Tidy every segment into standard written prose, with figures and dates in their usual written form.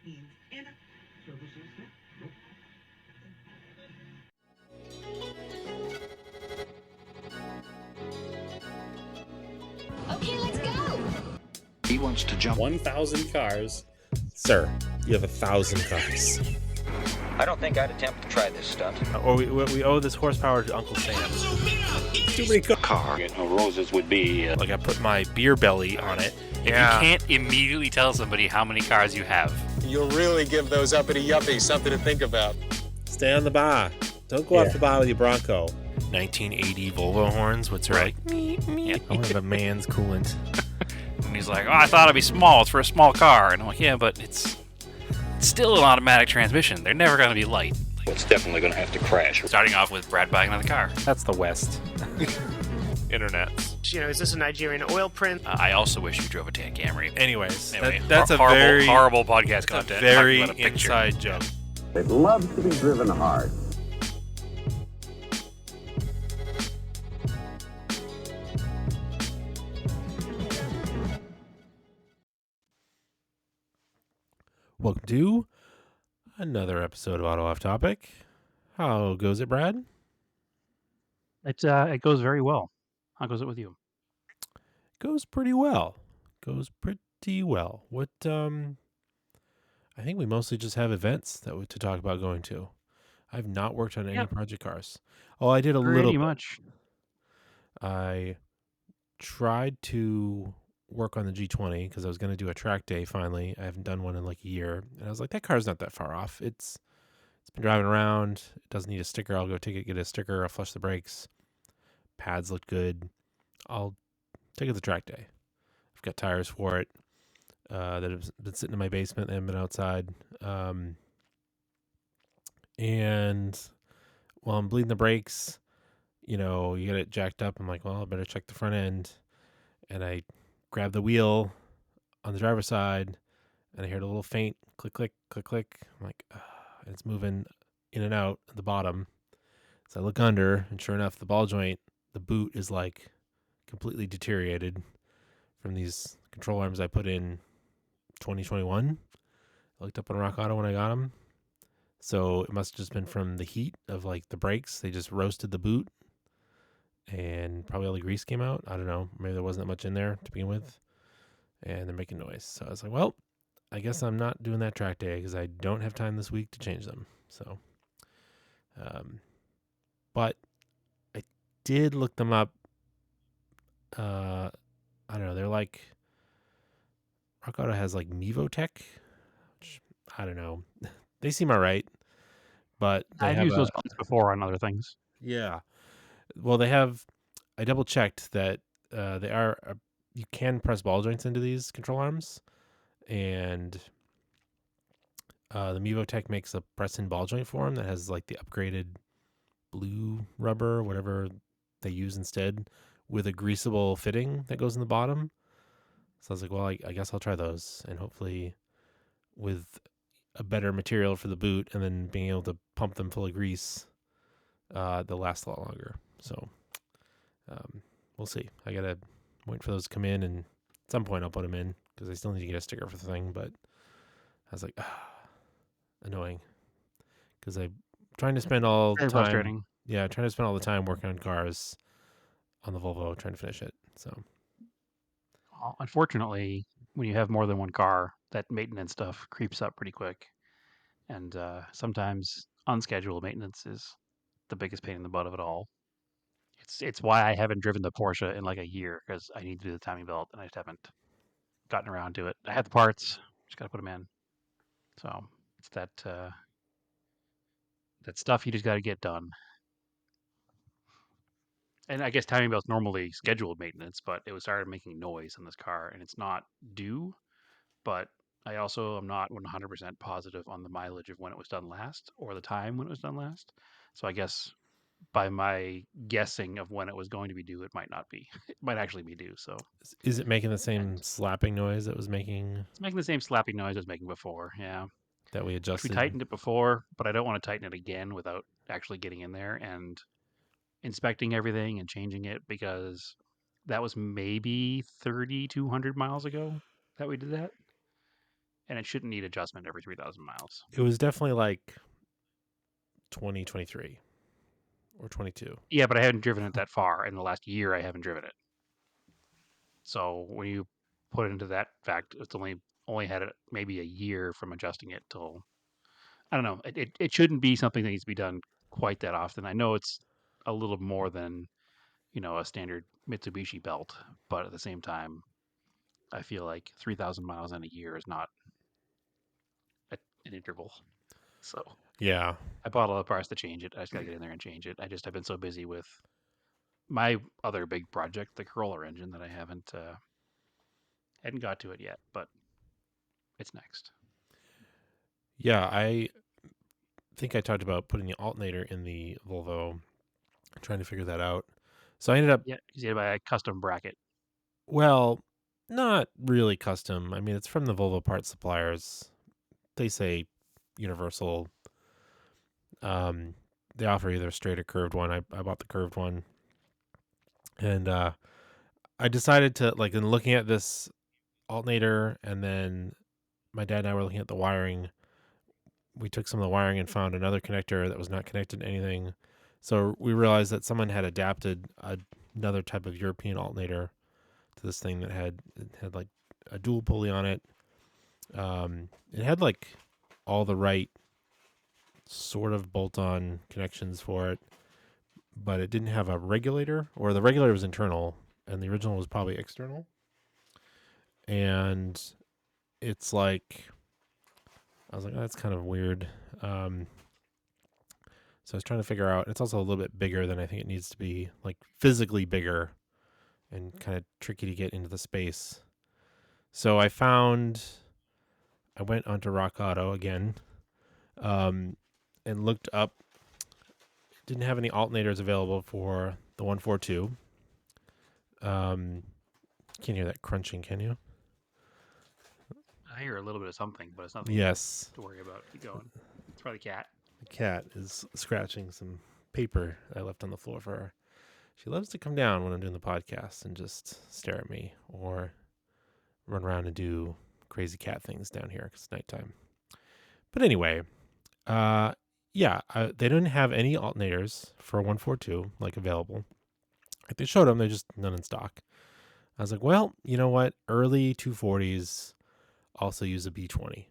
Okay, let's go. He wants to jump 1,000 cars. Sir, you have 1,000 cars. I don't think I'd attempt to try this stunt. Or we owe this horsepower to Uncle Sam. Too many cars. Car. Roses would be... Like I put my beer belly on it. If you can't immediately tell somebody how many cars you have. You'll really give those uppity yuppies something to think about. Stay on the bar. Don't go off the bar with your Bronco. 1980 Volvo horns, what's right? Yeah, I want a man's coolant. And he's like, oh, I thought it'd be small. It's for a small car. And I'm like, yeah, but it's still an automatic transmission. They're never going to be light. It's definitely going to have to crash. Starting off with Brad buying another car. That's the West. Internet. You know, is this a Nigerian oil print? I also wish you drove a tan Camry. Anyways, Anyway, that's a horrible, very horrible podcast content. very Talking about a picture. inside joke. It loves to be driven hard. Welcome to another episode of Auto Off Topic. How goes it, Brad? It goes very well. How goes it with you? Goes pretty well. What I think we mostly just have events to talk about going to. I've not worked on any project cars. Oh, I did a little Pretty bit. much. I tried to work on the G20 because I was going to do a track day finally. I haven't done one in like a year. And I was like, that car's not that far off. It's been driving around. It doesn't need a sticker. I'll go get a sticker. I'll flush the brakes. Pads look good. I'll take it to the track day. I've got tires for it that have been sitting in my basement. They haven't been outside. And while I'm bleeding the brakes, you get it jacked up. I'm like, well, I better check the front end. And I grab the wheel on the driver's side, and I heard a little faint click, click, click, click. I'm like, and it's moving in and out at the bottom. So I look under, and sure enough, the ball joint, the boot is like completely deteriorated from these control arms I put in 2021. I looked up on Rock Auto when I got them. So it must have just been from the heat of like the brakes. They just roasted the boot. And probably all the grease came out. I don't know. Maybe there wasn't that much in there to begin with. And they're making noise. So I was like, well, I guess I'm not doing that track day because I don't have time this week to change them. So, but I did look them up. I don't know. They're like, Rock Auto has like Mevotech, which I don't know. They seem all right. But I've used those before on other things. Yeah. Well, I double checked that they are, you can press ball joints into these control arms, and the Mevotech makes a press-in ball joint for them that has like the upgraded blue rubber, whatever they use instead, with a greasable fitting that goes in the bottom. So I was like, well, I guess I'll try those, and hopefully with a better material for the boot and then being able to pump them full of grease, they'll last a lot longer. So we'll see. I got to wait for those to come in, and at some point I'll put them in because I still need to get a sticker for the thing. But I was like, annoying because I'm trying to spend all the time. Frustrating. Yeah, trying to spend all the time working on cars on the Volvo, trying to finish it. So Unfortunately, when you have more than one car, that maintenance stuff creeps up pretty quick. And sometimes unscheduled maintenance is the biggest pain in the butt of it all. It's why I haven't driven the Porsche in like a year, because I need to do the timing belt and I just haven't gotten around to it. I have the parts, just got to put them in. So it's that stuff you just got to get done. And I guess timing belt's normally scheduled maintenance, but it started making noise on this car, and it's not due. But I also am not 100% positive on the mileage of when it was done last or the time when it was done last. So I guess by my guessing of when it was going to be due, it might not be. It might actually be due. So is it making the same slapping noise it was making? It's making the same slapping noise it was making before. Yeah. That we adjusted. We tightened it before, but I don't want to tighten it again without actually getting in there and inspecting everything and changing it, because that was maybe 3,200 miles ago that we did that. and it shouldn't need adjustment every 3,000 miles. It was definitely like 2023 or 22. Yeah, but I haven't driven it that far. In the last year, I haven't driven it. So when you put it into that fact, it's only had it maybe a year from adjusting it till, I don't know. It shouldn't be something that needs to be done quite that often. I know it's a little more than, a standard Mitsubishi belt, but at the same time, I feel like 3,000 miles in a year is not an interval. So Yeah. I bought all the parts to change it. I just got to get in there and change it. I've been so busy with my other big project, the Corolla engine, that I hadn't got to it yet, but it's next. Yeah, I think I talked about putting the alternator in the Volvo, trying to figure that out. So I ended up, Yeah, because you had to buy a custom bracket. well, not really custom. I mean, it's from the Volvo parts suppliers. They say universal. They offer either a straight or curved one. I bought the curved one. And I decided to, like, in looking at this alternator, and then my dad and I were looking at the wiring. We took some of the wiring and found another connector that was not connected to anything. So we realized that someone had adapted another type of European alternator to this thing that had like a dual pulley on it. It had like all the right sort of bolt-on connections for it, but it didn't have a regulator, or the regulator was internal and the original was probably external. And it's like, I was like, oh, that's kind of weird. So I was trying to figure out, it's also a little bit bigger than I think it needs to be, like physically bigger, and kind of tricky to get into the space. So I went onto Rock Auto again, and looked up, didn't have any alternators available for the 142. Can't hear that crunching, can you? I hear a little bit of something, but it's nothing Yes. to worry about. Keep going. It's probably cat. The cat is scratching some paper I left on the floor for her. She loves to come down when I'm doing the podcast and just stare at me, or run around and do crazy cat things down here because it's nighttime. But anyway, they didn't have any alternators for 142 like available. Like, they showed them, they're just none in stock. I was like, well, you know what? Early 240s also use a B20.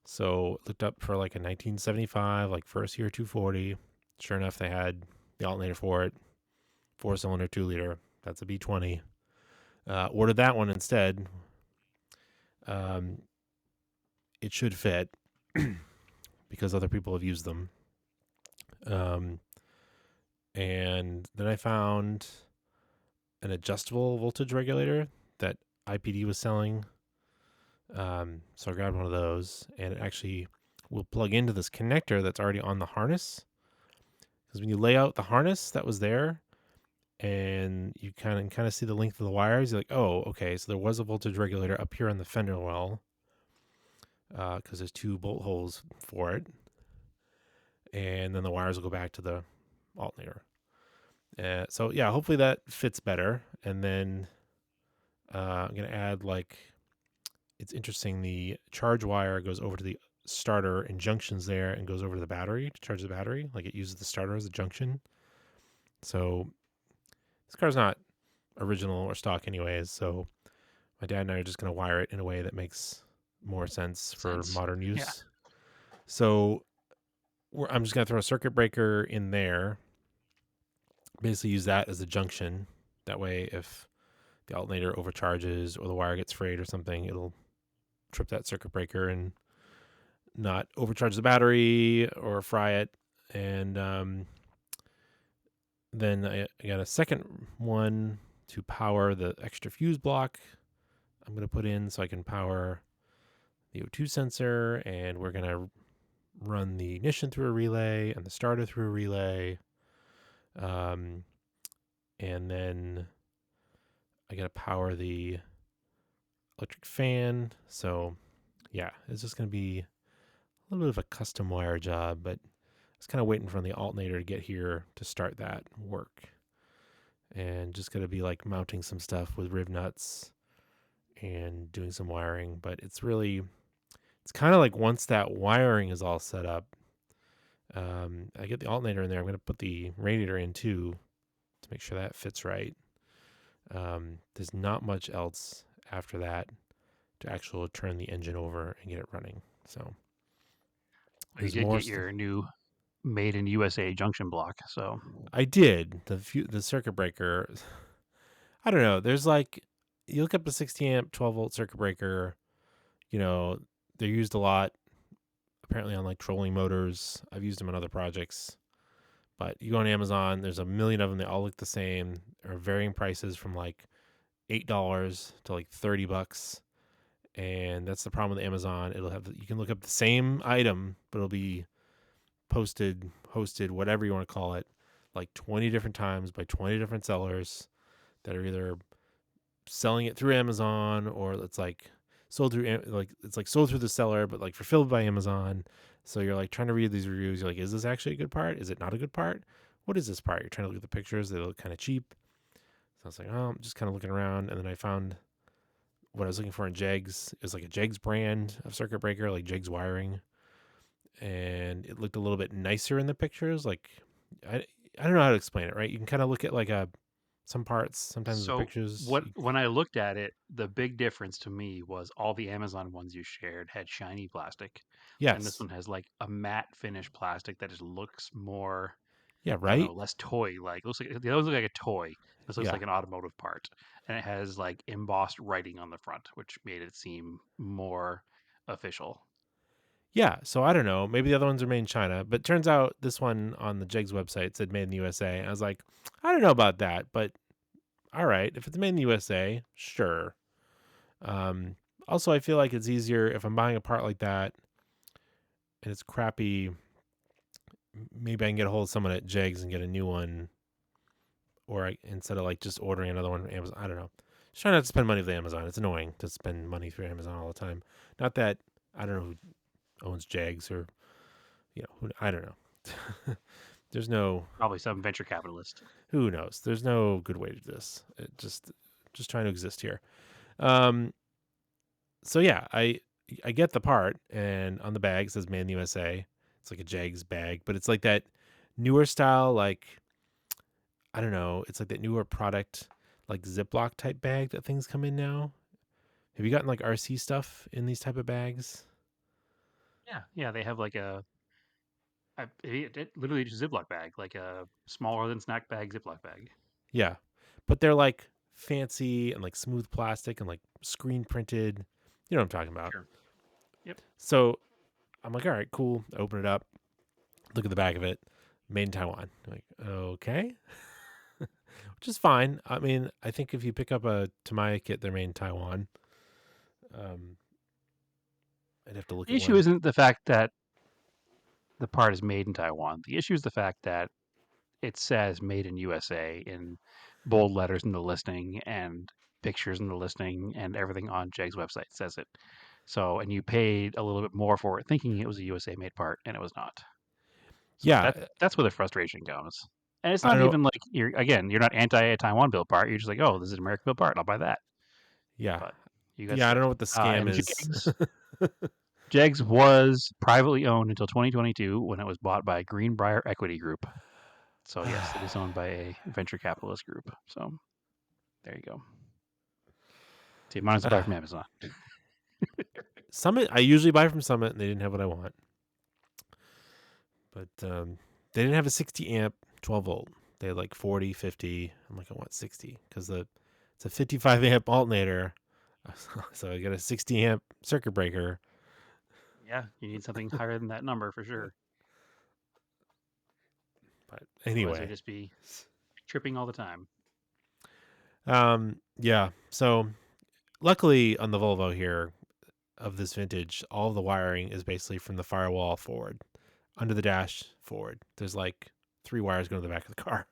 So looked up for like a 1975, like first year 240. Sure enough, they had the alternator for it. 4-cylinder, 2-liter. That's a B20. Ordered that one instead. It should fit because other people have used them. And then I found an adjustable voltage regulator that IPD was selling. So I grabbed one of those, and it actually will plug into this connector that's already on the harness. Because when you lay out the harness that was there, and you kind of see the length of the wires, you're like, oh, okay, so there was a voltage regulator up here on the fender well, because there's 2 bolt holes for it. And then the wires will go back to the alternator. So yeah, hopefully that fits better. And then I'm going to add, like, it's interesting, the charge wire goes over to the starter and junctions there and goes over to the battery to charge the battery. Like, it uses the starter as a junction. So this car's not original or stock anyways, so my dad and I are just going to wire it in a way that makes more sense for modern use. Yeah. So I'm just going to throw a circuit breaker in there, basically use that as a junction. That way, if the alternator overcharges or the wire gets frayed or something, it'll trip that circuit breaker and not overcharge the battery or fry it. And then I got a second one to power the extra fuse block I'm going to put in so I can power the O2 sensor, and we're going to run the ignition through a relay and the starter through a relay. And then I got to power the electric fan. So yeah, it's just going to be a little bit of a custom wire job, but I was kind of waiting for the alternator to get here to start that work. And just going to be like mounting some stuff with riv nuts and doing some wiring. But it's really, it's kind of like once that wiring is all set up, I get the alternator in there. I'm going to put the radiator in too to make sure that fits right. There's not much else after that to actually turn the engine over and get it running. So You there's did more. get your new made in USA junction block, so I did the circuit breaker. I don't know. There's like you look up a 60 amp 12-volt circuit breaker. You know they're used a lot. Apparently on like trolling motors. I've used them in other projects. But you go on Amazon, there's a million of them. They all look the same. There are varying prices from like $8 to like $30. And that's the problem with Amazon. It'll have you can look up the same item, but it'll be hosted, whatever you want to call it, like 20 different times by 20 different sellers that are either selling it through Amazon or it's like sold through sold through the seller, but like fulfilled by Amazon. So you're like trying to read these reviews. You're like, is this actually a good part? Is it not a good part? What is this part? You're trying to look at the pictures. They look kind of cheap. So I was like, oh, I'm just kind of looking around, and then I found what I was looking for in Jegs. It was like a Jegs brand of circuit breaker, like Jegs wiring, and it looked a little bit nicer in the pictures. Like I don't know how to explain it. Right? You can kind of look at like some parts. Sometimes the so pictures. when I looked at it, the big difference to me was all the Amazon ones you shared had shiny plastic, and this Yes. one has like a matte finish plastic that just looks more, Yeah. I don't know, Right. less toy like. Looks like the others look like a toy. This looks Yeah. like an automotive part, and it has like embossed writing on the front, which made it seem more official. Yeah, so I don't know. Maybe the other ones are made in China, but turns out this one on the Jegs website said made in the USA. I was like, I don't know about that, but all right, if it's made in the USA, sure. Um, Also, I feel like it's easier if I'm buying a part like that and it's crappy. Maybe I can get a hold of someone at Jegs and get a new one, or instead of like just ordering another one from Amazon. I don't know. Just try not to spend money with Amazon. It's annoying to spend money through Amazon all the time. Not that I don't know who owns Jegs or I don't know. There's no Probably some venture capitalist. who knows. There's no good way to do this. It just trying to exist here. Um. So yeah, I get the part, and on the bag it says "Made in the USA." It's like a Jags bag, but it's like that newer style, like I don't know. It's like that newer product, like Ziploc type bag that things come in now. Have you gotten like RC stuff in these type of bags? Yeah, they have like it literally just a Ziploc bag, like a smaller than snack bag Ziploc bag. Yeah, but they're like fancy and like smooth plastic and like screen printed. You know what I'm talking about. Sure. Yep. So I'm like, all right, cool. Open it up, look at the back of it, made in Taiwan. I'm like, okay, which is fine. I mean, I think if you pick up a Tamiya kit, they're made in Taiwan. Um, I'd have to look The at issue one. isn't the fact that the part is made in Taiwan. The issue is the fact that it says "Made in USA" in bold letters in the listing and pictures in the listing and everything on Jeg's website says it. So, and you paid a little bit more for it, thinking it was a USA made part, and it was not. So Yeah, that's where the frustration comes. And it's I don't not know. even like you're not anti a Taiwan built part. You're just like, oh, this is an American built part. I'll buy that. Yeah, But you got yeah, I don't know stiffed. what the scam And is. Jegs was privately owned until 2022 when it was bought by Greenbrier Equity Group. So yes, it is owned by a venture capitalist group. So there you go. See, mine is to buy from Amazon. Summit, I usually buy from Summit, and they didn't have what I want. But they didn't have a 60 amp 12 volt. They had like 40, 50. I'm like, I want 60 because it's a 55 amp alternator. So I got a 60 amp circuit breaker. Yeah, you need something higher than that number for sure. But Otherwise, you'll anyway, just be tripping all the time. yeah. So luckily on the Volvo here of this vintage, all the wiring is basically from the firewall forward, under the dash forward. There's like 3 wires going to the back of the car.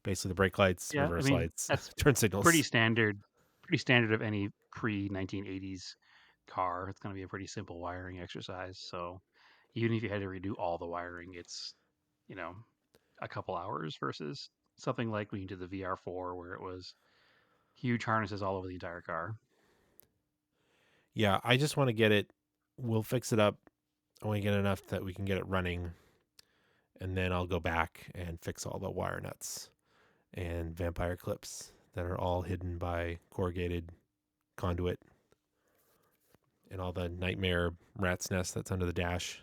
Basically the brake lights, Yeah, I reverse mean lights, that's turn signals. pretty standard. Pretty standard of any pre 1980s car. It's going to be a pretty simple wiring exercise. So even if you had to redo all the wiring, it's you know a couple hours versus something like when you did the VR4 where it was huge harnesses all over the entire car. Yeah, I just want to get it we'll fix it up when we get enough that we can get it running, and then I'll go back and fix all the wire nuts and vampire clips that are all hidden by corrugated conduit and all the nightmare rat's nest that's under the dash.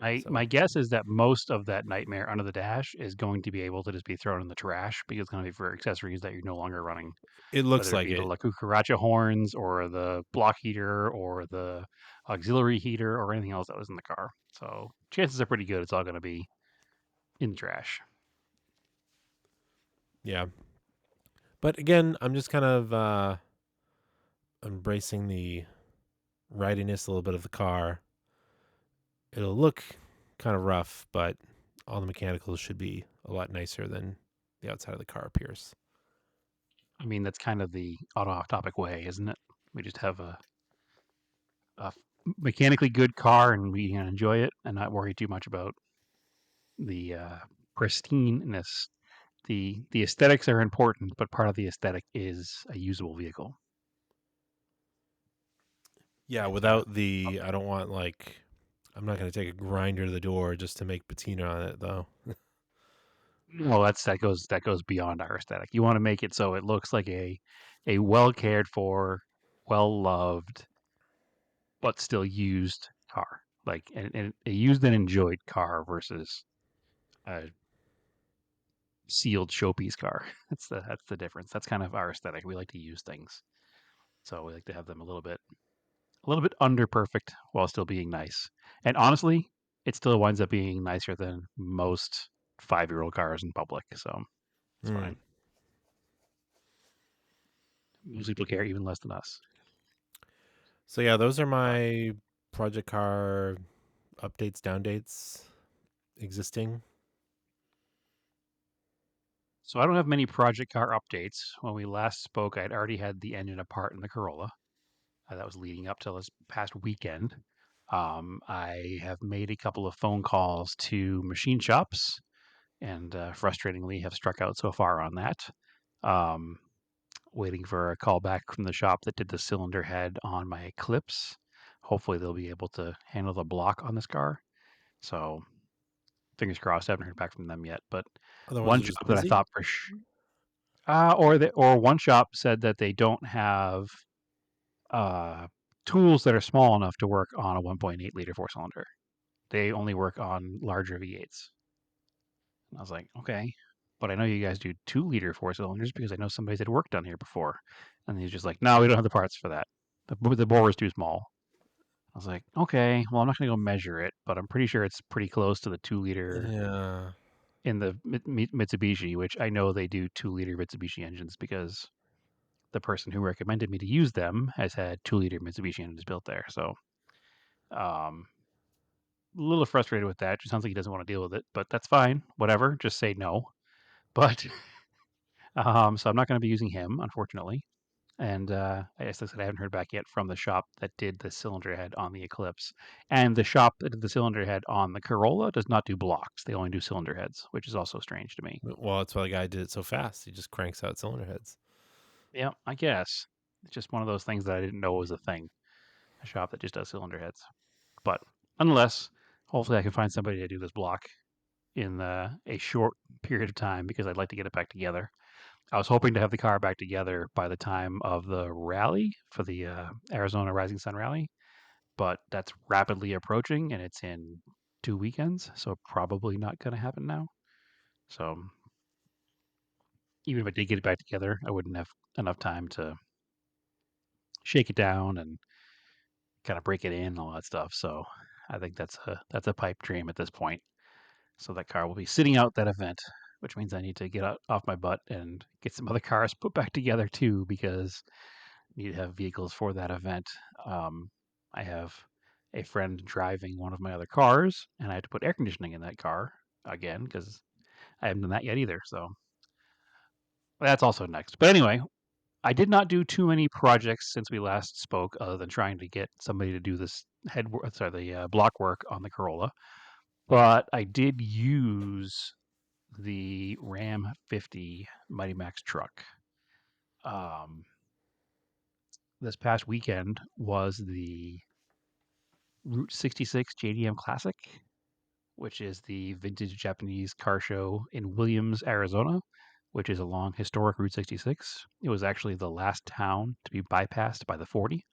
My guess is that most of that nightmare under the dash is going to be able to just be thrown in the trash because it's going to be for accessories that you're no longer running. It looks Whether it like be it. the La Cucaracha horns or the block heater or the auxiliary heater or anything else that was in the car. So chances are pretty good it's all going to be in the trash. Yeah. But again, I'm just kind of embracing the ridiness a little bit of the car. It'll look kind of rough, but all the mechanicals should be a lot nicer than the outside of the car appears. I mean, that's kind of the auto off topic way, isn't it? We just have a mechanically good car and we can enjoy it and not worry too much about the pristineness. The aesthetics are important, but part of the aesthetic is a usable vehicle. Yeah, And, without the, I don't want like, I'm not going to take a grinder to the door just to make patina on it, though. well, that goes beyond our aesthetic. You want to make it so it looks like a well cared for, well loved, but still used car, like and a used and enjoyed car versus a sealed showpiece car. That's the difference. That's kind of our aesthetic. We like to use things, so we like to have them a little bit under perfect while still being nice. And honestly, it still winds up being nicer than most 5-year-old cars in public. So it's fine. Most people care even less than us. So yeah, those are my project car updates, downdates existing. So I don't have many project car updates. When we last spoke, I'd already had the engine apart in the Corolla. That was leading up till this past weekend. I have made a couple of phone calls to machine shops and frustratingly have struck out so far on that. Waiting for a call back from the shop that did the cylinder head on my Eclipse. Hopefully they'll be able to handle the block on this car. So fingers crossed. I haven't heard back from them yet, but Otherwise, one they're just shop that I busy. thought for sure, or one shop said that they don't have uh, tools that are small enough to work on a 1.8 liter 4-cylinder. They only work on larger V8s. And I was like, okay, but I know you guys do 2-liter 4-cylinders because I know somebody's had work done here before. And he's just like, no, we don't have the parts for that. The bore is too small. I was like, okay, well, I'm not going to go measure it, but I'm pretty sure it's pretty close to the 2-liter Yeah. in the Mitsubishi, which I know they do 2-liter Mitsubishi engines because the person who recommended me to use them has had 2-liter Mitsubishi engines built there. So, a little frustrated with that. It sounds like he doesn't want to deal with it, but that's fine. Whatever. Just say no. But so I'm not going to be using him, unfortunately. And as I said, I haven't heard back yet from the shop that did the cylinder head on the Eclipse. And the shop that did the cylinder head on the Corolla does not do blocks. They only do cylinder heads, which is also strange to me. Well, that's why the guy did it so fast. He just cranks out cylinder heads. Yeah, I guess. It's just one of those things that I didn't know was a thing. A shop that just does cylinder heads. But unless, hopefully I can find somebody to do this block in a short period of time because I'd like to get it back together. I was hoping to have the car back together by the time of the rally for the Arizona Rising Sun Rally, but that's rapidly approaching and it's in 2 weekends, so probably not going to happen now. So even if I did get it back together, I wouldn't have enough time to shake it down and kind of break it in and all that stuff. So I think that's a pipe dream at this point. So that car will be sitting out that event, which means I need to get off my butt and get some other cars put back together too, because I need to have vehicles for that event. I have a friend driving one of my other cars, and I had to put air conditioning in that car again because I haven't done that yet either. So that's also next. But anyway, I did not do too many projects since we last spoke, other than trying to get somebody to do this the block work on the Corolla. But I did use the Ram 50 Mighty Max truck. This past weekend was the Route 66 JDM Classic, which is the vintage Japanese car show in Williams, Arizona, which is along historic Route 66. It was actually the last town to be bypassed by the 40.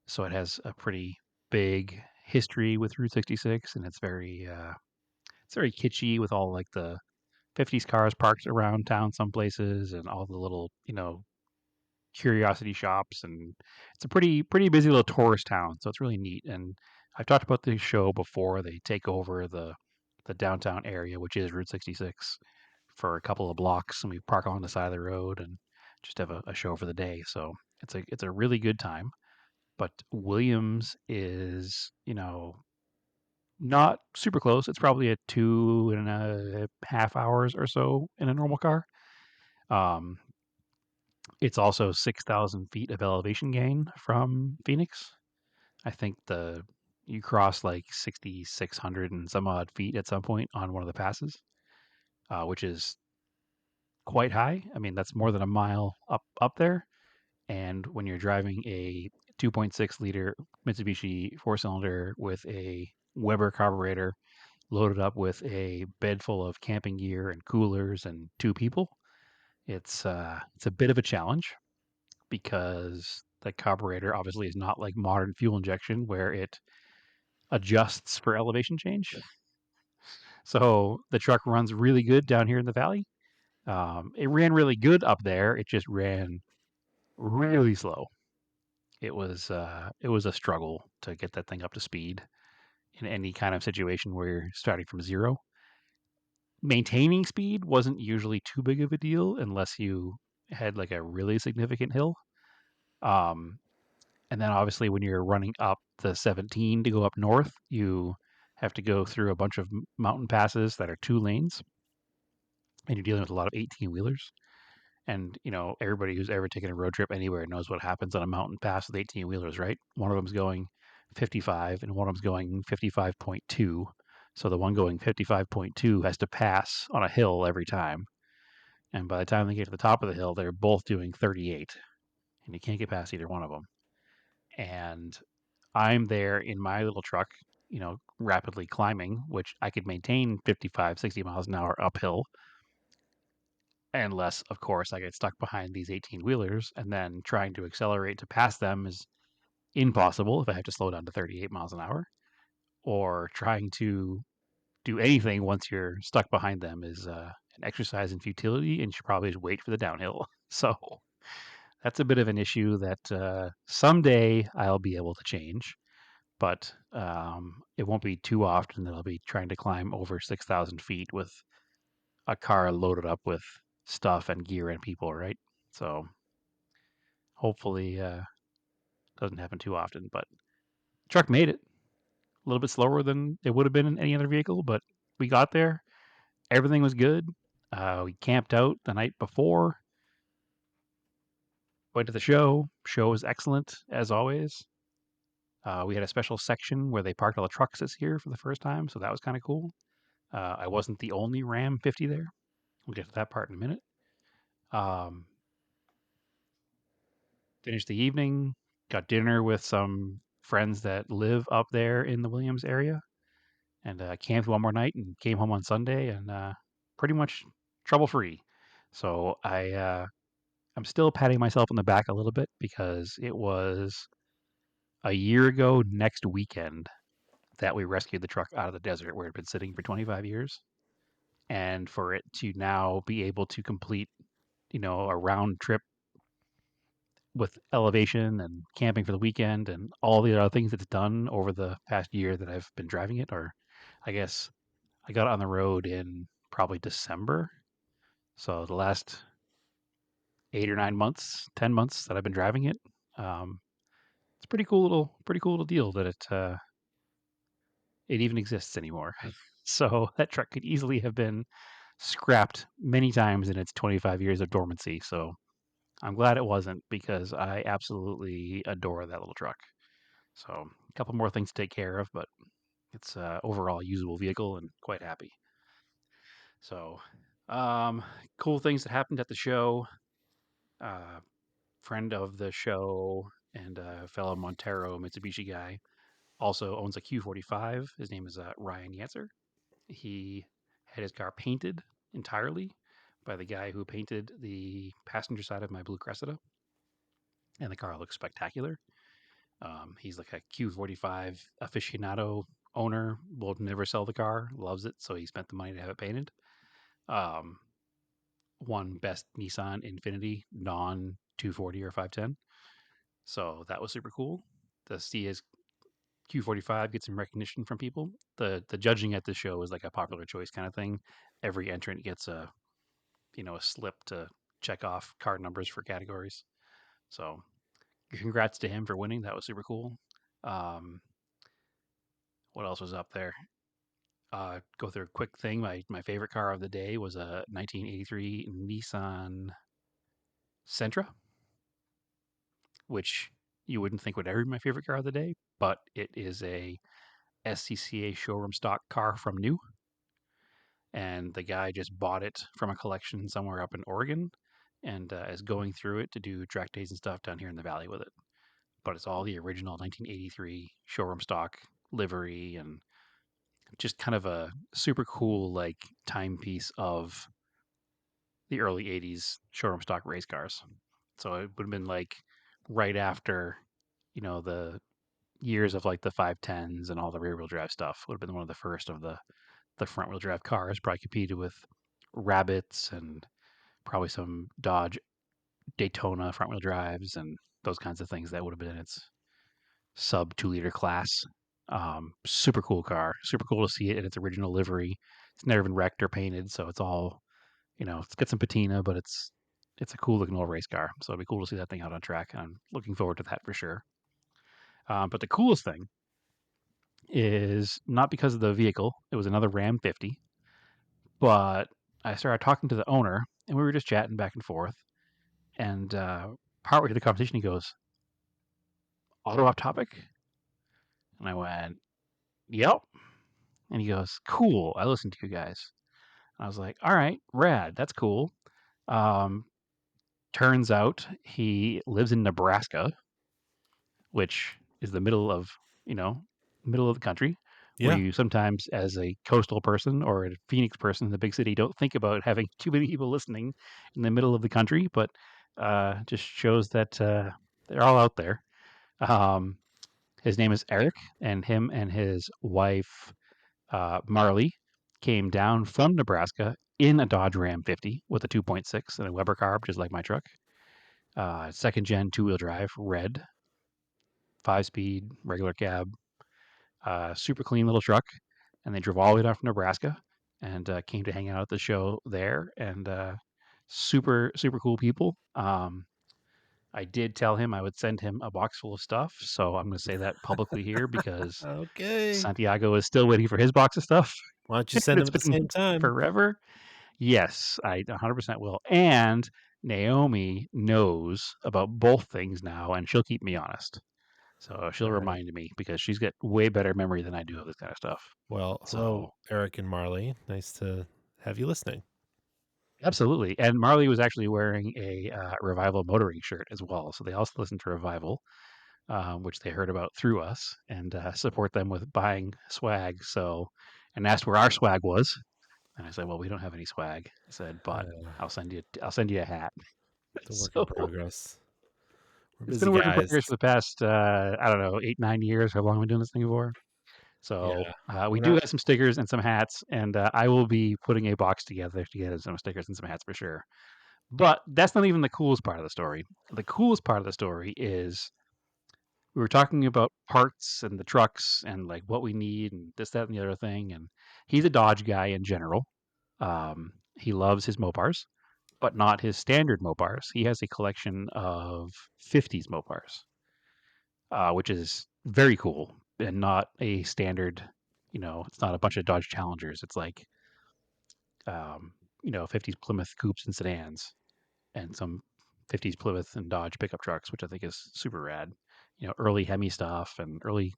So it has a pretty big history with Route 66, and it's very kitschy with all like the 50s cars parked around town some places and all the little, curiosity shops, and it's a pretty busy little tourist town, so it's really neat. And I've talked about the show before. They take over the downtown area, which is Route 66, for a couple of blocks, and we park on the side of the road and just have a show for the day. So it's a really good time. But Williams is, not super close. It's probably a 2.5 hours or so in a normal car. Um, it's also 6,000 feet of elevation gain from Phoenix. I think you cross like 6,600 and some odd feet at some point on one of the passes, which is quite high. I mean, that's more than a mile up there. And when you're driving a 2.6 liter Mitsubishi four cylinder with a Weber carburetor loaded up with a bed full of camping gear and coolers and two people, it's a bit of a challenge because the carburetor obviously is not like modern fuel injection where it adjusts for elevation change. So the truck runs really good down here in the valley. It ran really good up there. It just ran really slow. It was a struggle to get that thing up to speed in any kind of situation where you're starting from zero. Maintaining speed wasn't usually too big of a deal unless you had like a really significant hill. Um, and then obviously when you're running up the 17 to go up north, you have to go through a bunch of mountain passes that are 2 lanes, and you're dealing with a lot of 18 wheelers. And everybody who's ever taken a road trip anywhere knows what happens on a mountain pass with 18 wheelers, right? One of them's going 55 and one of them's going 55.2. So the one going 55.2 has to pass on a hill every time. And by the time they get to the top of the hill, they're both doing 38, and you can't get past either one of them. And I'm there in my little truck, rapidly climbing, which I could maintain 55, 60 miles an hour uphill, unless, of course, I get stuck behind these 18 wheelers, and then trying to accelerate to pass them is impossible if I have to slow down to 38 miles an hour, or trying to do anything once you're stuck behind them is an exercise in futility, and you should probably just wait for the downhill. So that's a bit of an issue that someday I'll be able to change, but it won't be too often that I'll be trying to climb over 6,000 feet with a car loaded up with stuff and gear and people, right? So hopefully doesn't happen too often. But truck made it a little bit slower than it would have been in any other vehicle, but we got there. Everything was good. We camped out the night before. Went to the show. Show was excellent as always. We had a special section where they parked all the trucks this year for the first time, so that was kind of cool. I wasn't the only Ram 50 there. We'll get to that part in a minute. Finished the evening, got dinner with some friends that live up there in the Williams area, and camped one more night and came home on Sunday, and pretty much trouble free. So I'm still patting myself on the back a little bit because it was a year ago next weekend that we rescued the truck out of the desert where it had been sitting for 25 years. And for it to now be able to complete, a round trip with elevation and camping for the weekend and all the other things it's done over the past year that I've been driving it, or I guess I got it on the road in probably December. So the last 8 or 9 months, 10 months that I've been driving it, it's a pretty cool little deal that it even exists anymore. So that truck could easily have been scrapped many times in its 25 years of dormancy. So I'm glad it wasn't because I absolutely adore that little truck. So a couple more things to take care of, but it's overall a usable vehicle and quite happy. So cool things that happened at the show. Friend of the show and fellow Montero Mitsubishi guy also owns a Q45. His name is Ryan Yetzer. He had his car painted entirely by the guy who painted the passenger side of my blue Cressida, and the car looks spectacular. He's like a Q45 aficionado owner, will never sell the car, loves it, so he spent the money to have it painted. Won Best Nissan Infinity non 240 or 510. So that was super cool. To see his Q45 get some recognition from people. The judging at this show is like a popular choice kind of thing. Every entrant gets a slip to check off card numbers for categories. So congrats to him for winning. That was super cool. What else was up there? Go through a quick thing. My favorite car of the day was a 1983 Nissan Sentra, which you wouldn't think would ever be my favorite car of the day, but it is a SCCA showroom stock car from new. And the guy just bought it from a collection somewhere up in Oregon and is going through it to do track days and stuff down here in the valley with it. But it's all the original 1983 showroom stock livery and just kind of a super cool like timepiece of the early 80s showroom stock race cars. So it would have been like right after, the years of like the 510s and all the rear wheel drive stuff. Would have been one of the first of the front wheel drive cars. Probably competed with Rabbits and probably some Dodge Daytona front wheel drives and those kinds of things that would have been in its sub 2 liter class. Super cool car. Super cool to see it in its original livery. It's never been wrecked or painted, so it's all, it's got some patina, but it's a cool looking little race car. So it'd be cool to see that thing out on track. And I'm looking forward to that for sure. But the coolest thing is not because of the vehicle. It was another Ram 50. But I started talking to the owner, and we were just chatting back and forth. And partway through the conversation, he goes, "Auto off topic?" And I went, "Yep." And he goes, "Cool. I listened to you guys." And I was like, "All right, rad. That's cool." Turns out he lives in Nebraska, which is the middle of the country, where Yeah. you sometimes, as a coastal person or a Phoenix person in the big city, don't think about having too many people listening in the middle of the country, but just shows that they're all out there. His name is Eric, and him and his wife Marley came down from Nebraska in a Dodge Ram 50 with a 2.6 and a Weber carb, just like my truck. Second gen 2-wheel drive, red, 5-speed, regular cab, super clean little truck. And they drove all the way down from Nebraska and came to hang out at the show there. And super, super cool people. I did tell him I would send him a box full of stuff. So I'm going to say that publicly here because Okay. Santiago is still waiting for his box of stuff. Why don't you send them It's at the been same time? forever. Yes, I 100% will. And Naomi knows about both things now, and she'll keep me honest. So she'll All right. remind me because she's got way better memory than I do of this kind of stuff. Well, hello, Eric and Marley. Nice to have you listening. Absolutely. And Marley was actually wearing a Revival motoring shirt as well. So they also listen to Revival, which they heard about through us, and support them with buying swag. So, and asked where our swag was. And I said, "Well, we don't have any swag." I said, "But I'll send you a hat." The work in So progress. We're it's busy been a work in guys. progress for the past, I don't know, 8, 9 years. How long have we been doing this thing for? So Yeah. we We're do not. have some stickers and some hats, and I will be putting a box together to get some stickers and some hats for sure. But that's not even the coolest part of the story. The coolest part of the story is we were talking about parts and the trucks and like what we need and this, that, and the other thing. And he's a Dodge guy in general. He loves his Mopars, but not his standard Mopars. He has a collection of 50s Mopars, which is very cool and not a standard. It's not a bunch of Dodge Challengers. It's like, 50s Plymouth coupes and sedans and some 50s Plymouth and Dodge pickup trucks, which I think is super rad. Early Hemi stuff and early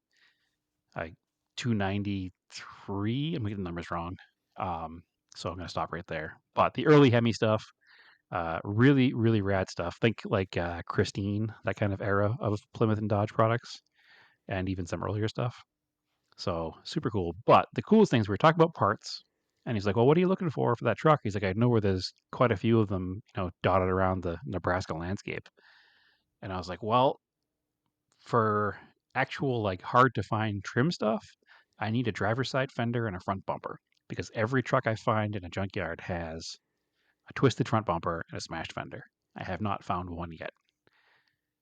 like 293. I'm getting the numbers wrong. So I'm going to stop right there. But the early Hemi stuff, really, really rad stuff. Think like Christine, that kind of era of Plymouth and Dodge products. and even some earlier stuff. So super cool. But the coolest things we were talking about parts, and he's like, "Well, what are you looking for that truck?" He's like, "I know where there's quite a few of them, dotted around the Nebraska landscape." And I was like, "Well, for actual like hard to find trim stuff, I need a driver's side fender and a front bumper because every truck I find in a junkyard has a twisted front bumper and a smashed fender. I have not found one yet."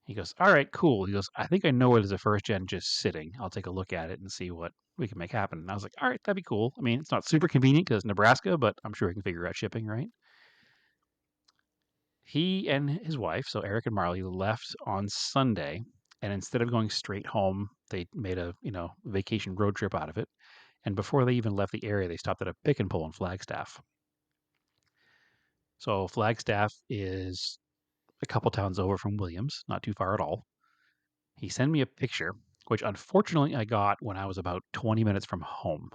He goes, "All right, cool." He goes, "I think I know where there's a first gen just sitting. I'll take a look at it and see what we can make happen." And I was like, "All right, that'd be cool. I mean, it's not super convenient because Nebraska, but I'm sure we can figure out shipping, right?" He and his wife, so Eric and Marley, left on Sunday, and instead of going straight home, they made a vacation road trip out of it. And before they even left the area, they stopped at a pick and pull in Flagstaff. So Flagstaff is a couple towns over from Williams, not too far at all. He sent me a picture, which unfortunately I got when I was about 20 minutes from home.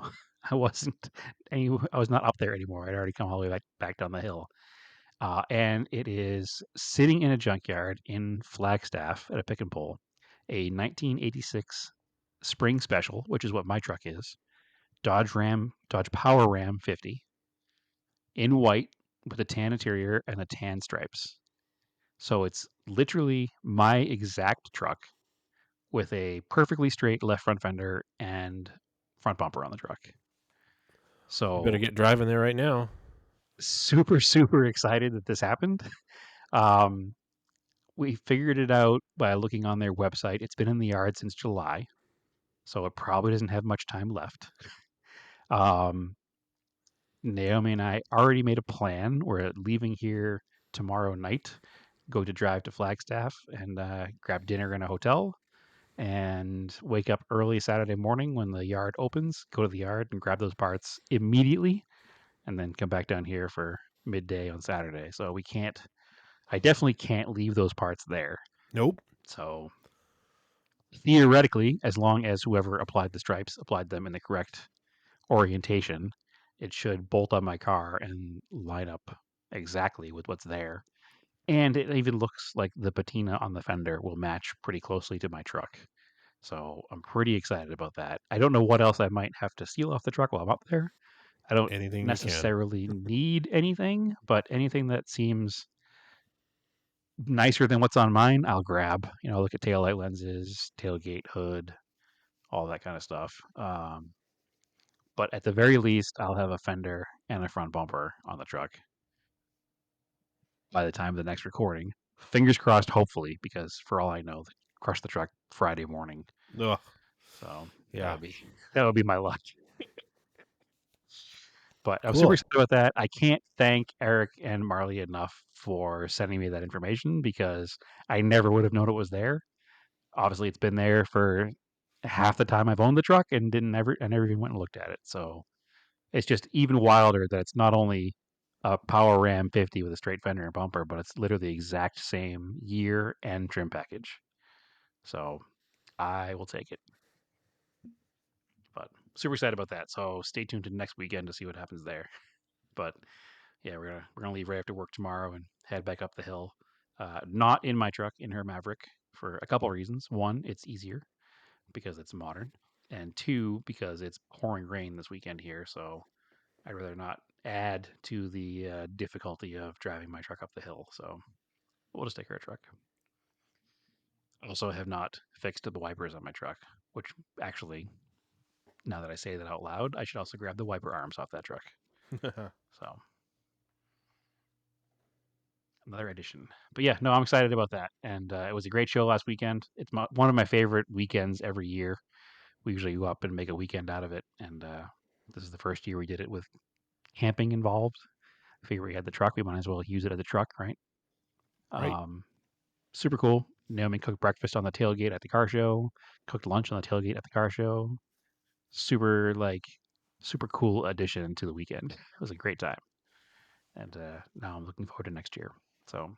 I wasn't I was not up there anymore. I'd already come all the way back down the hill. And it is sitting in a junkyard in Flagstaff at a pick and pull, a 1986 Spring Special, which is what my truck is, Dodge Power Ram 50, in white with a tan interior and the tan stripes. So it's literally my exact truck with a perfectly straight left front fender and front bumper on the truck. You better So get driving there right now. super, super excited that this happened. Um, we figured it out by looking on their website. It's been in the yard since July, so it probably doesn't have much time left. Naomi and I already made a plan. We're leaving here tomorrow night, go to drive to Flagstaff and grab dinner in a hotel, and wake up early Saturday morning when the yard opens, go to the yard and grab those parts immediately, and then come back down here for midday on Saturday. So I definitely can't leave those parts there. Nope. So theoretically, as long as whoever applied the stripes applied them in the correct orientation, it should bolt on my car and line up exactly with what's there. And it even looks like the patina on the fender will match pretty closely to my truck. So I'm pretty excited about that. I don't know what else I might have to steal off the truck while I'm up there. I don't Anything you can. necessarily need anything, but anything that seems nicer than what's on mine, I'll grab. Look at taillight lenses, tailgate hood, all that kind of stuff. But at the very least, I'll have a fender and a front bumper on the truck by the time of the next recording. Fingers crossed, hopefully, because for all I know, crush the truck Friday morning. Ugh. So Yeah. that would be my luck. But I'm Cool. super excited about that. I can't thank Eric and Marley enough for sending me that information because I never would have known it was there. Obviously, it's been there for half the time I've owned the truck and I never even went and looked at it. So it's just even wilder that it's not only a Power Ram 50 with a straight fender and bumper, but it's literally the exact same year and trim package. So I will take it. But super excited about that. So stay tuned to next weekend to see what happens there. But yeah, we're gonna leave right after work tomorrow and head back up the hill. Not in my truck, in her Maverick, for a couple reasons. One, it's easier because it's modern, and two, because it's pouring rain this weekend here. So I'd rather not add to the difficulty of driving my truck up the hill. So we'll just take our truck. Also, have not fixed the wipers on my truck, which actually, now that I say that out loud, I should also grab the wiper arms off that truck. So another edition. But yeah, no, I'm excited about that. And it was a great show last weekend. It's one of my favorite weekends every year. We usually go up and make a weekend out of it. And this is the first year we did it with camping involved. I figure we had the truck. We might as well use it as a truck, right? Right. Super cool. Naomi cooked breakfast on the tailgate at the car show, cooked lunch on the tailgate at the car show. Super cool addition to the weekend. It was a great time. And now I'm looking forward to next year. So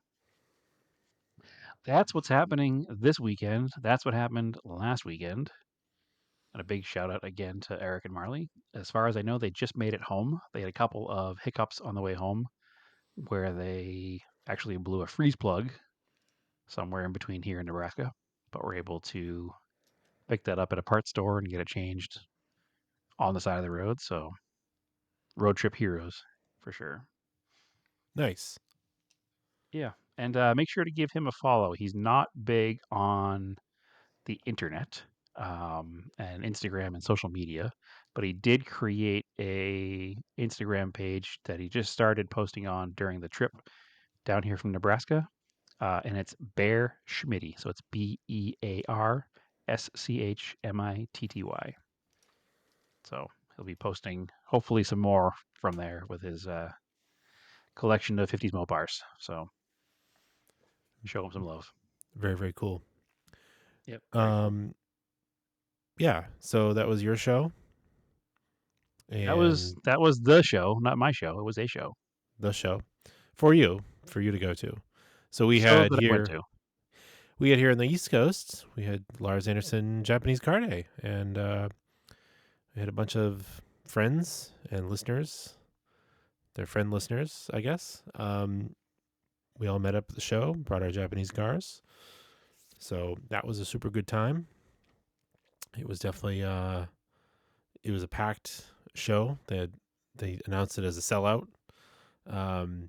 that's what's happening this weekend. That's what happened last weekend. And a big shout out again to Eric and Marley. As far as I know, they just made it home. They had a couple of hiccups on the way home where they actually blew a freeze plug somewhere in between here and Nebraska, but were able to pick that up at a parts store and get it changed on the side of the road. So road trip heroes for sure. Nice. Yeah, and make sure to give him a follow. He's not big on the internet and Instagram and social media, but he did create a Instagram page that he just started posting on during the trip down here from Nebraska, and it's Bear Schmitty. So it's BearSchmitty. So he'll be posting hopefully some more from there with his collection of 50s Mopars. So show him some love. Very, very cool. Yep. Very cool. Yeah. So that was your show. That was the show, not my show. It was a show. The show for you to go to. So we Show had that I went here to. we had here on the East Coast, we had Lars Anderson Japanese Car Day, and we had a bunch of friends and listeners. They're friend listeners, I guess. We all met up at the show, brought our Japanese cars. So that was a super good time. It was definitely it was a packed show. They announced it as a sellout. It's kind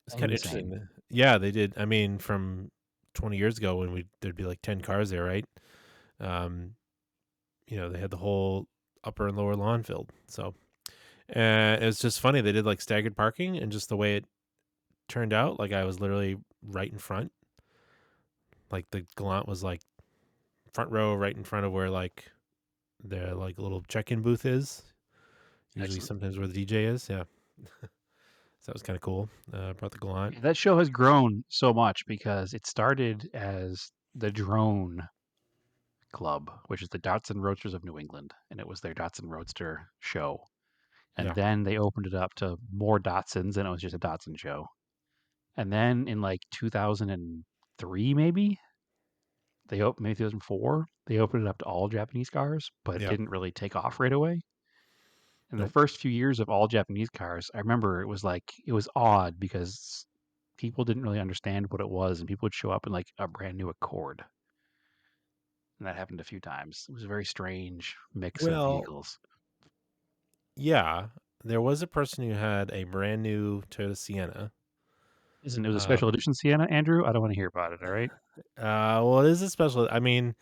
of interesting. Yeah, they did. I mean, from 20 years ago when there'd be like 10 cars there, right? They had the whole upper and lower lawn filled. So it was just funny. They did like staggered parking, and just the way it turned out, like I was literally right in front. Like the Galant was like front row, right in front of where like their like little check-in booth is. Usually, sometimes where the DJ is. Yeah. So that was kind of cool. Brought the Galant. Yeah, that show has grown so much because it started as the Drone Club, which is the Datsun Roadsters of New England, and it was their Datsun Roadster show. And then they opened it up to more Datsuns, and it was just a Datsun show. And then in like 2003, maybe maybe 2004, they opened it up to all Japanese cars, but it didn't really take off right away. And the first few years of all Japanese cars, I remember it was odd because people didn't really understand what it was, and people would show up in like a brand new Accord. And that happened a few times. It was a very strange mix of vehicles. Yeah, there was a person who had a brand new Toyota Sienna. It was a special edition Sienna, Andrew? I don't want to hear about it, all right? Well, it is a special. I mean,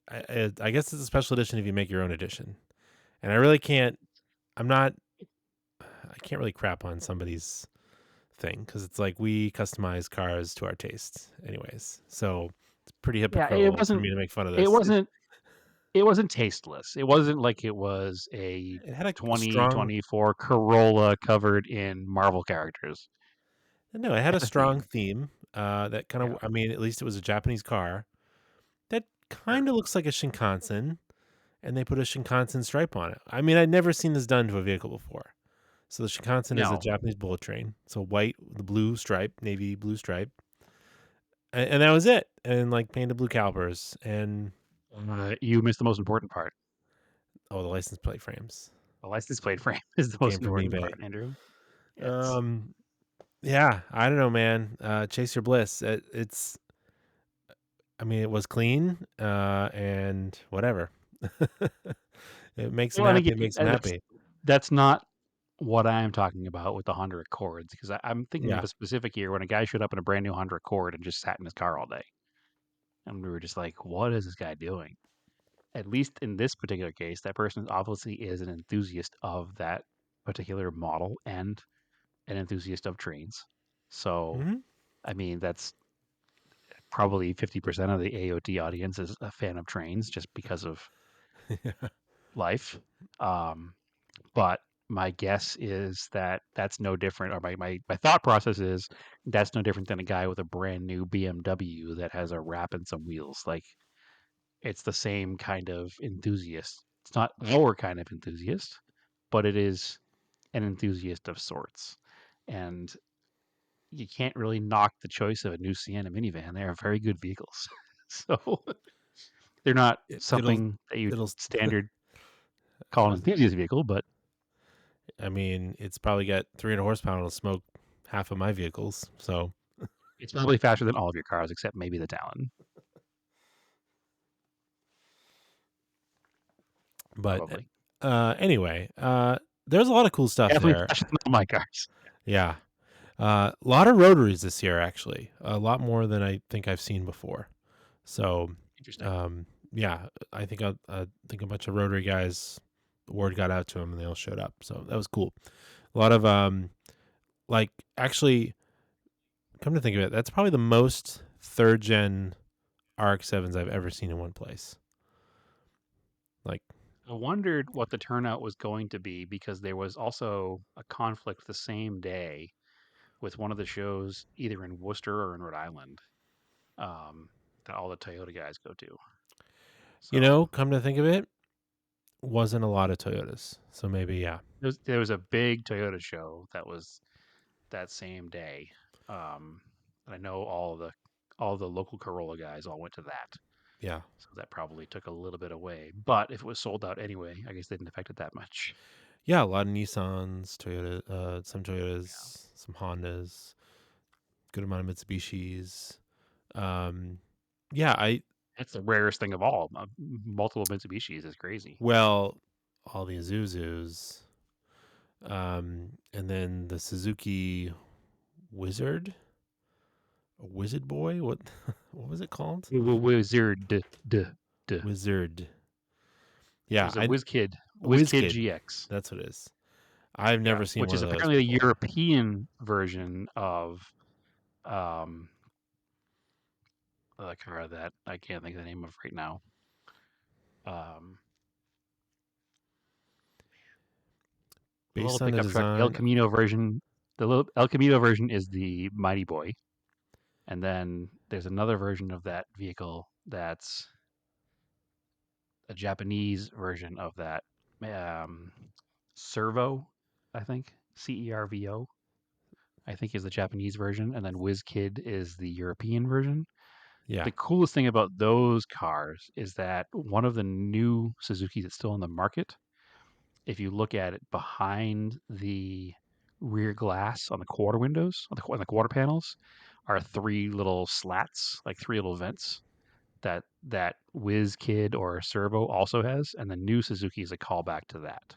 I guess it's a special edition if you make your own edition. And I really can't. I can't really crap on somebody's thing because it's like we customize cars to our tastes, anyways. So it's pretty hypocritical for me to make fun of this. It wasn't tasteless. It wasn't like it was a 2024 Corolla covered in Marvel characters. No, it had a strong theme. That kind of. I mean, at least it was a Japanese car that kind of looks like a Shinkansen. And they put a Shinkansen stripe on it. I mean, I'd never seen this done to a vehicle before. So the Shinkansen is a Japanese bullet train. So white, the blue stripe, navy blue stripe. And that was it. And like painted blue calipers. And you missed the most important part. Oh, the license plate frames. The license plate frame is the most important part, Andrew. Yes. Yeah, I don't know, man. Chase your bliss. I mean, it was clean and whatever. It makes them happy. It makes them happy. That's not what I'm talking about with the Honda Accords, because I'm thinking of a specific year when a guy showed up in a brand new Honda Accord and just sat in his car all day. And we were just like, what is this guy doing? At least in this particular case, that person obviously is an enthusiast of that particular model and an enthusiast of trains. So, I mean, that's probably 50% of the AOT audience is a fan of trains just because of life. But my guess is that that's no different, or my thought process is that's no different than a guy with a brand new BMW that has a wrap and some wheels. Like, it's the same kind of enthusiast. It's not our kind of enthusiast, but it is an enthusiast of sorts. And you can't really knock the choice of a new Sienna minivan. They are very good vehicles. So they're not something that you standard call an enthusiast vehicle, but I mean, it's probably got 300 horsepower and it'll smoke half of my vehicles. So it's probably faster than all of your cars except maybe the Talon. But Probably. anyway, there's a lot of cool stuff Definitely there. faster than all my cars. Yeah. A lot of rotaries this year, actually. A lot more than I think I've seen before. So, Interesting. yeah, I think I think a bunch of rotary guys, the word got out to them and they all showed up. So that was cool. A lot of like actually, come to think of it, that's probably the most third gen RX-7s I've ever seen in one place. Like, I wondered what the turnout was going to be because there was also a conflict the same day with one of the shows either in Worcester or in Rhode Island um, that all the Toyota guys go to. So come to think of it, wasn't a lot of Toyotas. So maybe, yeah. there was a big Toyota show that was that same day. And I know all the local Corolla guys all went to that. Yeah. So that probably took a little bit away. But if it was sold out anyway, I guess they didn't affect it that much. Yeah, a lot of Nissans, some Toyotas, some Hondas, good amount of Mitsubishis. Yeah, It's the rarest thing of all. Multiple Mitsubishis is crazy. well, all the Isuzus, and then the Suzuki Wizard, a Wizard Boy. What was it called? Wizard. Wizard. Yeah, There's a Whiz Kid WizKid. GX. That's what it is. I've never seen which one is of those. apparently the European version of the car that I can't think of the name of right now. The Based little on the pickup truck, the El design. Camino version. The little El Camino version is the Mighty Boy, and then there's another version of that vehicle that's a Japanese version of that. Servo, I think CERVO. I think is the Japanese version, and then Whiz Kid is the European version. Yeah. The coolest thing about those cars is that one of the new Suzuki that's still on the market, if you look at it behind the rear glass on the quarter windows, on the quarter panels, are three little slats, like three little vents that Whiz Kid or Servo also has, and the new Suzuki is a callback to that.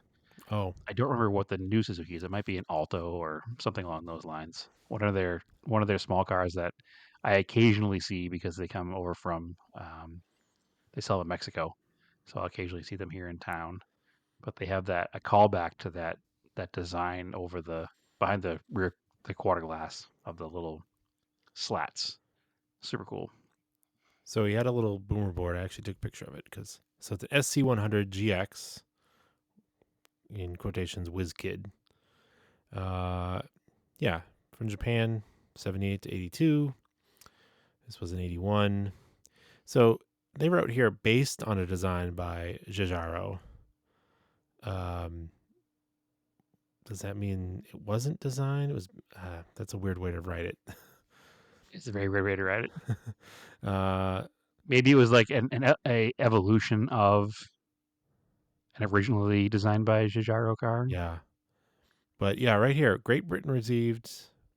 Oh, I don't remember what the new Suzuki is. It might be an Alto or something along those lines. One of their small cars that I occasionally see because they come over from they sell in Mexico, so I'll occasionally see them here in town. But they have that a callback to that design over the behind the rear the quarter glass of the little slats. Super cool. so he had a little boomer board. I actually took a picture of it so it's an SC100 GX, in quotations, Whiz Kid. Yeah, from Japan, 78 to 82. This was an 81. So they wrote here based on a design by Giugiaro. Does that mean it wasn't designed? It was. That's a weird way to write it. It's a very weird way to write uh, Maybe it was like a evolution of an originally designed by Giugiaro car. yeah, but yeah, right here, Great Britain received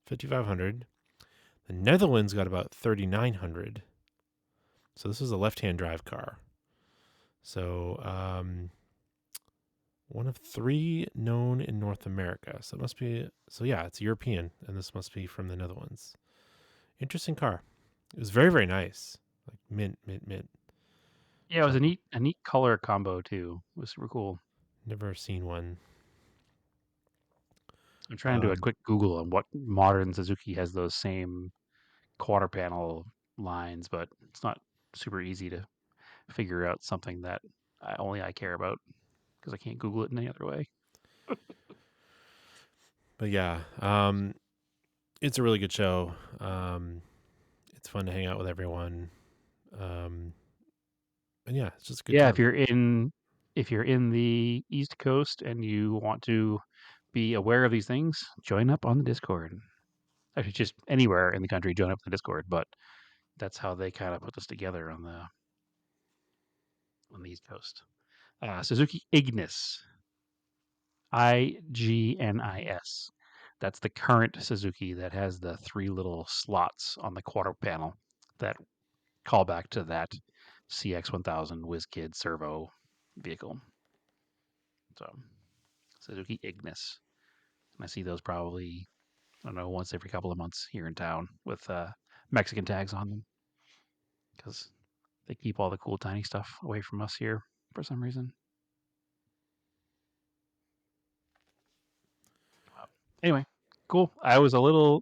5,500. The Netherlands got about 3,900. So this was a left-hand drive car. So one of three known in North America. So it must be. So yeah, it's European, and this must be from the Netherlands. Interesting car. It was very, very nice. Like mint, mint, mint. Yeah, it was a neat color combo too. It was super cool. Never seen one. I'm trying to do a quick Google on what modern Suzuki has those same quarter panel lines, but it's not super easy to figure out something that only I care about because I can't Google it in any other way. But yeah, it's a really good show. It's fun to hang out with everyone. And yeah, it's just a good Yeah, time. if you're in the East Coast and you want to be aware of these things, join up on the Discord. Actually, just anywhere in the country, join up on the Discord. But that's how they kind of put this together on the East Coast. Suzuki Ignis, IGNIS. That's the current Suzuki that has the three little slots on the quarter panel that call back to that CX1000 WizKid servo vehicle. So Suzuki Ignis, and I see those probably, I don't know, once every couple of months here in town with Mexican tags on them, because they keep all the cool tiny stuff away from us here for some reason. Anyway, cool. I was a little,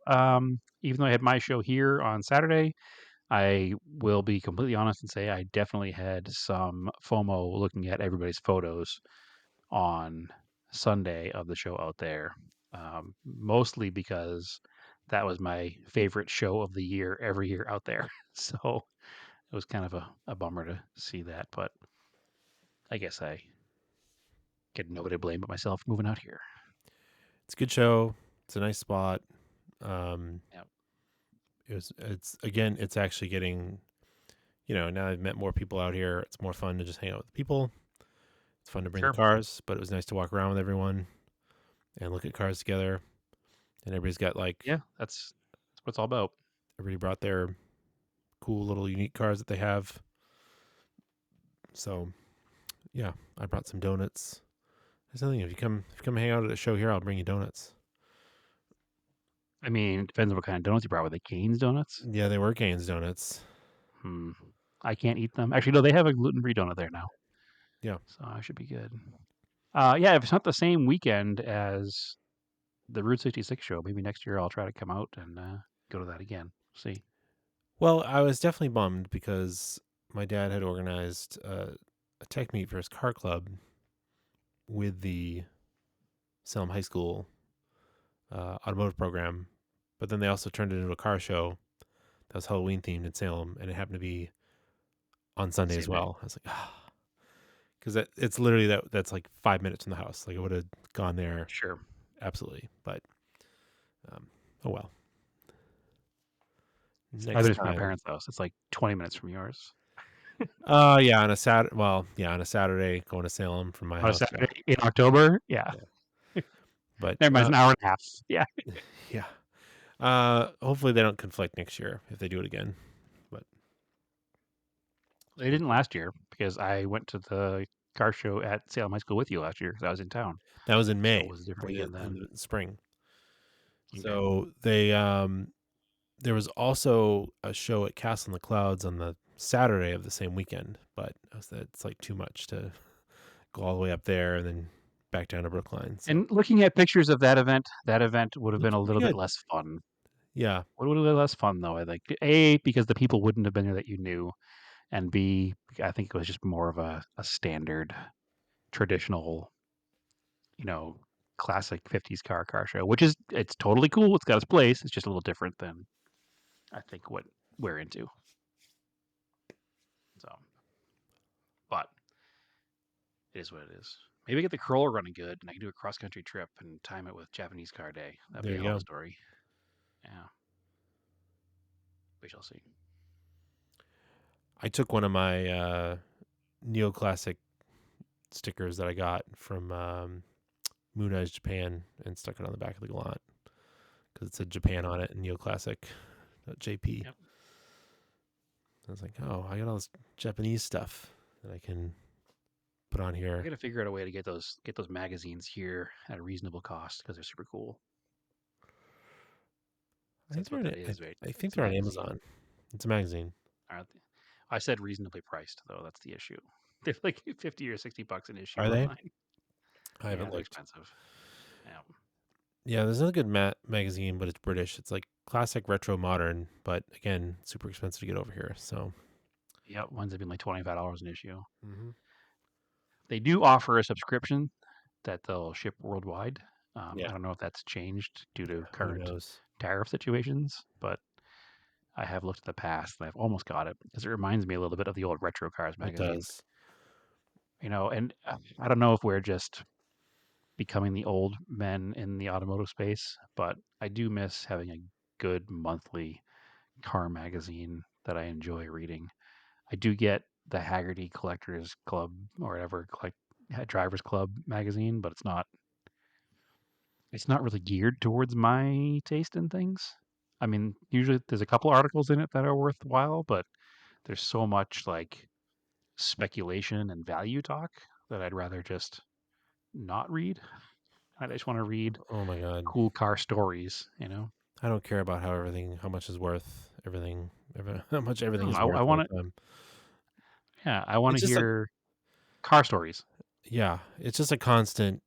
even though I had my show here on Saturday, I will be completely honest and say I definitely had some FOMO looking at everybody's photos on Sunday of the show out there. Mostly because that was my favorite show of the year every year out there. So it was kind of a bummer to see that, but I guess I get nobody to blame but myself moving out here. It's a good show. It's a nice spot. Yep. It's actually getting, now I've met more people out here. It's more fun to just hang out with the people. It's fun to bring Sure. the cars, but it was nice to walk around with everyone and look at cars together. And everybody's got That's what it's all about. everybody brought their cool little unique cars that they have. So, yeah, I brought some donuts. There's nothing. If you come hang out at a show here, I'll bring you donuts. I mean, it depends on what kind of donuts you brought. Were they Cane's donuts? Yeah, they were Gaines donuts. I can't eat them. Actually, no, they have a gluten-free donut there now. Yeah. So I should be good. Yeah, if it's not the same weekend as the Route 66 show, maybe next year I'll try to come out and go to that again. See. Well, I was definitely bummed because my dad had organized a tech meet for his car club with the Salem High School automotive program, but then they also turned it into a car show that was Halloween themed in Salem, and it happened to be on Sunday as Same day. well. I was like, because it's literally that's like 5 minutes from the house. Like I would have gone there, Sure. absolutely, but oh well. I've Next been to my time. parents' house. It's like 20 minutes from yours. Yeah, on a Saturday. Well, yeah, on a Saturday going to Salem from my On a house. Saturday in October? Yeah. But Never mind, it's an hour and a half. Yeah. yeah. Hopefully they don't conflict next year if they do it again. But They didn't last year because I went to the car show at Salem High School with you last year because I was in town. that was in May. So it was different again then. In the spring. Okay. So they there was also a show at Castle in the Clouds on the Saturday of the same weekend, but it's like too much to go all the way up there and then back down to Brookline. So. And looking at pictures of that event would have been a Looks little pretty bit good. less fun. Yeah. Would have been a little less fun though, I think. A, because the people wouldn't have been there that you knew, and B, I think it was just more of a standard, traditional, classic 50s car show, which it's totally cool. It's got its place. It's just a little different than I think what we're into. So, but it is what it is. Maybe get the Corolla running good, and I can do a cross country trip and time it with Japanese car day. That'd There be a you hell of go. a story. Yeah, we shall see. I took one of my neoclassic stickers that I got from Moon Eyes Japan and stuck it on the back of the Gallant because it said Japan on it and neoclassic JP. Yep. I was like, oh, I got all this Japanese stuff that I can put on here. I got to figure out a way to get those magazines here at a reasonable cost because they're super cool. I think, That's what that is, right? I think It's a they're on magazine. Amazon. It's a magazine. Aren't they? I said reasonably priced though. That's the issue. They're like $50 or $60 an issue. Are they? Online. I haven't They're looked. expensive. Yeah. Yeah, there's another good magazine, but it's British. It's like classic, retro, modern, but again, super expensive to get over here. So, Yeah, ones have been like $25 an issue. mm-hmm. They do offer a subscription that they'll ship worldwide. Yeah. I don't know if that's changed due to Who current knows? tariff situations, but I have looked at the past and I've almost got it because it reminds me a little bit of the old Retro Cars It magazine. does. And I don't know if we're just becoming the old men in the automotive space, but I do miss having a good monthly car magazine that I enjoy reading. I do get the Haggerty Collectors Club or whatever Drivers Club magazine, but it's not really geared towards my taste in things. I mean, usually there's a couple articles in it that are worthwhile, but there's so much like speculation and value talk that I'd rather just not read. I just want to read Oh my god. cool car stories. I don't care about how much is worth how much everything is I worth all want the time. I want It's to just like, hear car stories. yeah, it's just a constant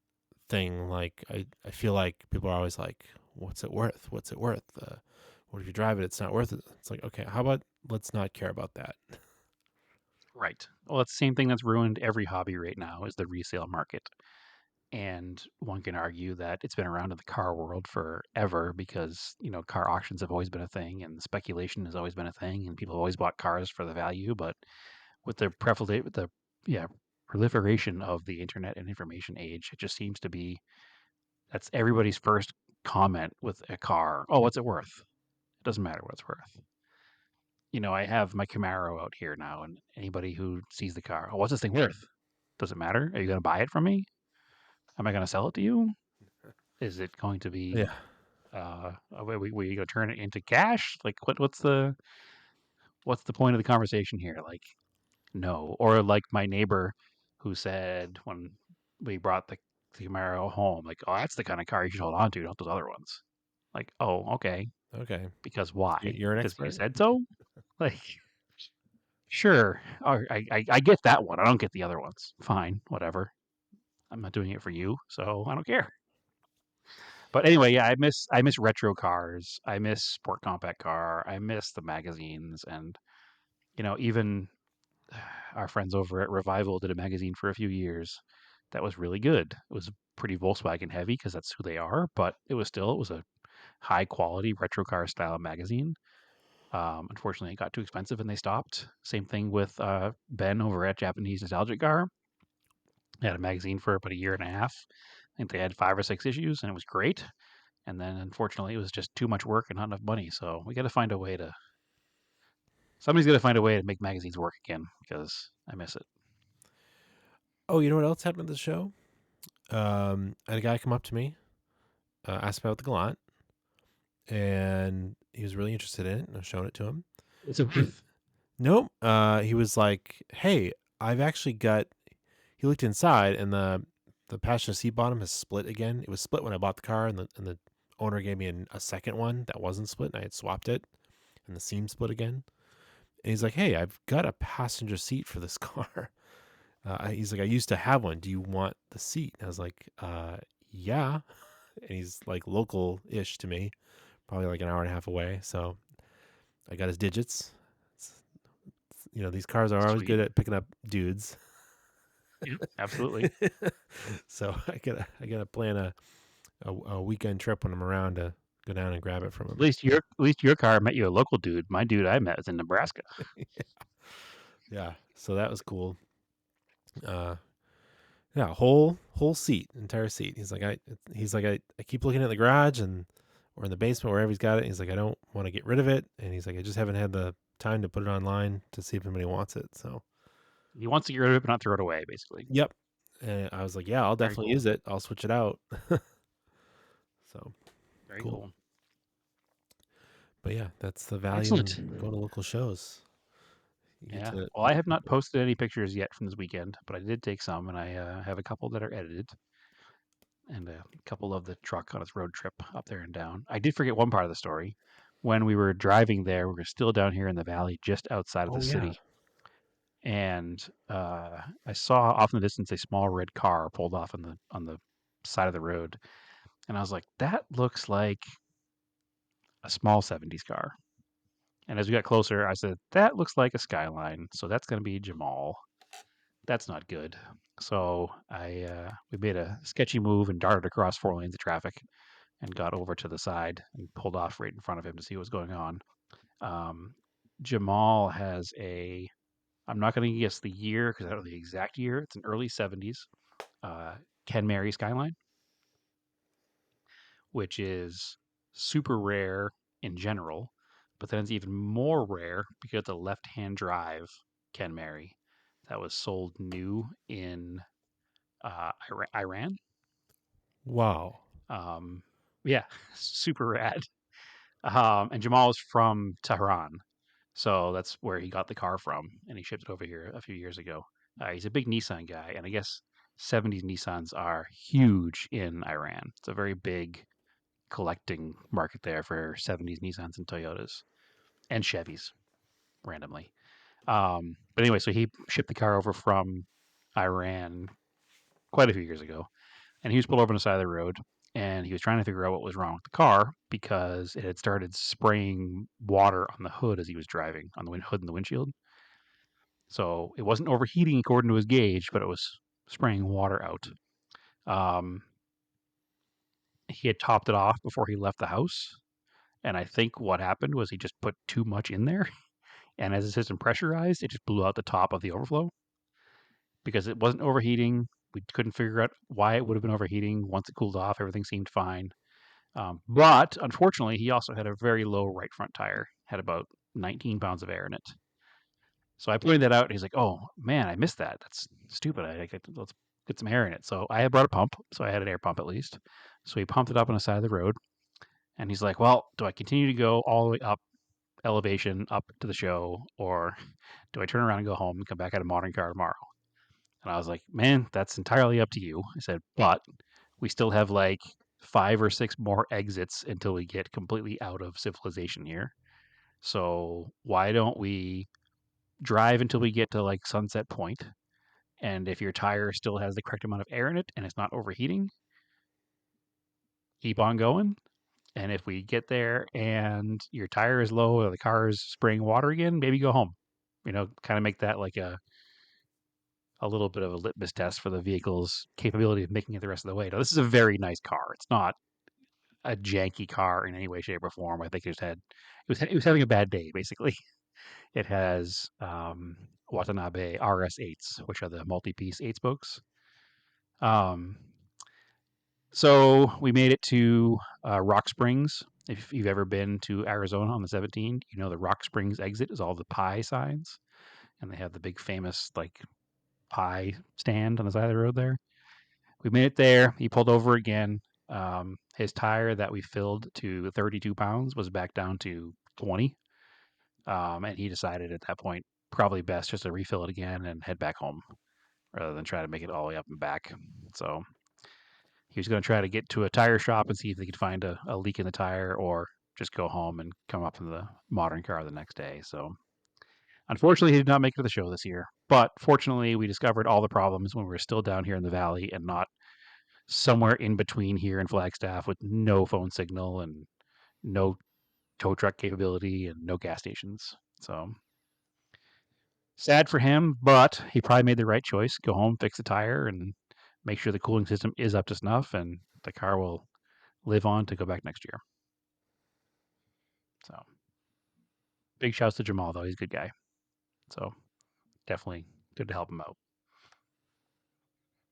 thing. Like I feel like people are always like, "What's it worth? What's it worth? What if you drive it? It's not worth it." It's like, okay, how about let's not care about that? Right. Well, it's the same thing that's ruined every hobby right now is the resale market. And one can argue that it's been around in the car world forever because, car auctions have always been a thing and speculation has always been a thing and people have always bought cars for the value. But with the yeah, proliferation of the internet and information age, it just seems to be that's everybody's first comment with a car. Oh, what's it worth? It doesn't matter what it's worth. I have my Camaro out here now, and anybody who sees the car, oh, what's this thing worth? Does it matter? Are you going to buy it from me? Am I going to sell it to you? Is it going to be? Yeah. We going to turn it into cash? Like, what's the point of the conversation here? Like, no. Or like my neighbor who said when we brought the Camaro home, like, oh, that's the kind of car you should hold on to, not those other ones. Like, oh, okay. Okay. Because why? You're an Because you expert. said so. Like, sure. I get that one. I don't get the other ones. Fine, whatever. I'm not doing it for you, so I don't care. But anyway, yeah, I miss retro cars. I miss sport compact car. I miss the magazines, and even our friends over at Revival did a magazine for a few years that was really good. It was pretty Volkswagen heavy because that's who they are, but it was a high quality retro car style magazine. Unfortunately, it got too expensive and they stopped. Same thing with Ben over at Japanese Nostalgic Car. They had a magazine for about a year and a half. I think they had 5 or 6 issues, and it was great. And then, unfortunately, it was just too much work and not enough money. So we got to find a way to. Somebody's got to find a way to make magazines work again because I miss it. Oh, you know what else happened at the show? I had a guy come up to me, asked about the Galant, and he was really interested in it, and I was showing it to him. What's it worth? Nope. He was like, "Hey, I've actually got." He looked inside, and the passenger seat bottom has split again. It was split when I bought the car, and the owner gave me a second one that wasn't split, and I had swapped it, and the seam split again. And he's like, "Hey, I've got a passenger seat for this car." He's like, "I used to have one. Do you want the seat?" And I was like, "Yeah." And he's like local-ish to me, probably like an hour and a half away. So I got his digits. These cars are always Sweet. good at picking up dudes. Yeah, absolutely. So I gotta plan a weekend trip when I'm around to go down and grab it from him. At least your car met you a local dude. My dude I met was in Nebraska. Yeah. So that was cool. Yeah, whole seat, entire seat. He's like I keep looking at the garage or in the basement wherever he's got it. He's like, I don't want to get rid of it, and he's like, I just haven't had the time to put it online to see if anybody wants it. So He wants to get rid of it, but not throw it away, basically. yep. And I was like, yeah, I'll Very definitely cool. use it. I'll switch it out. So Very cool. cool. But yeah, that's the value Excellent. in going to local shows. Yeah. Well, I have not posted any pictures yet from this weekend, but I did take some, and I have a couple that are edited, and a couple of the truck on its road trip up there and down. I did forget one part of the story. When we were driving there, we were still down here in the valley, just outside of the Oh yeah. city, and I saw off in the distance a small red car pulled off on the side of the road, and I was like, "That looks like a small '70s car." And as we got closer, I said, "That looks like a Skyline, so that's going to be Jamal. That's not good." So we made a sketchy move and darted across 4 lanes of traffic and got over to the side and pulled off right in front of him to see what was going on. Um, Jamal has I'm not going to guess the year because I don't know the exact year. It's an early '70s Ken Mary Skyline, which is super rare in general, but then it's even more rare because it's a left-hand drive Ken Mary that was sold new in Iran. Wow. Yeah, super rad. And Jamal is from Tehran, so that's where he got the car from, and he shipped it over here a few years ago. He's a big Nissan guy, and I guess 70s Nissans are huge in Iran. It's a very big collecting market there for 70s Nissans and Toyotas and Chevys randomly. But anyway, so he shipped the car over from Iran quite a few years ago, and he was pulled over on the side of the road, and he was trying to figure out what was wrong with the car because it had started spraying water on the hood as he was driving, on the hood and the windshield. So it wasn't overheating according to his gauge, but it was spraying water out. He had topped it off before he left the house, and I think what happened was he just put too much in there, and as the system pressurized, it just blew out the top of the overflow because it wasn't overheating. We couldn't figure out why it would have been overheating. Once it cooled off, everything seemed fine. But unfortunately, he also had a very low right front tire, had about 19 pounds of air in it. So I pointed that out, and he's like, "Oh man, I missed that. That's stupid. Let's get some air in it." So I had brought a pump, so I had an air pump at least. So he pumped it up on the side of the road, and he's like, "Well, do I continue to go all the way up elevation up to the show, or do I turn around and go home and come back at a modern car tomorrow?" And I was like, "Man, that's entirely up to you." I said, "But we still have like 5 or 6 more exits until we get completely out of civilization here. So why don't we drive until we get to like Sunset Point? And if your tire still has the correct amount of air in it and it's not overheating, keep on going. And if we get there and your tire is low or the car is spraying water again, maybe go home. Kind of make that like a little bit of a litmus test for the vehicle's capability of making it the rest of the way. Now, this is a very nice car. It's not a janky car in any way, shape, or form. I think it was having a bad day, basically. It has Watanabe RS8s, which are the multi-piece 8-spokes. So we made it to Rock Springs. If you've ever been to Arizona on the 17, the Rock Springs exit is all the pie signs, and they have the big famous like pie stand on the side of the road there. We made it there. He pulled over again. His tire that we filled to 32 pounds was back down to 20. And he decided at that point, probably best just to refill it again and head back home rather than try to make it all the way up and back. So he was going to try to get to a tire shop and see if they could find a leak in the tire or just go home and come up in the modern car the next day. So unfortunately, he did not make it to the show this year. But fortunately, we discovered all the problems when we were still down here in the valley and not somewhere in between here in Flagstaff with no phone signal and no tow truck capability and no gas stations. So sad for him, but he probably made the right choice. Go home, fix the tire, and make sure the cooling system is up to snuff, and the car will live on to go back next year. So big shouts to Jamal, though. He's a good guy. So definitely good to help him out.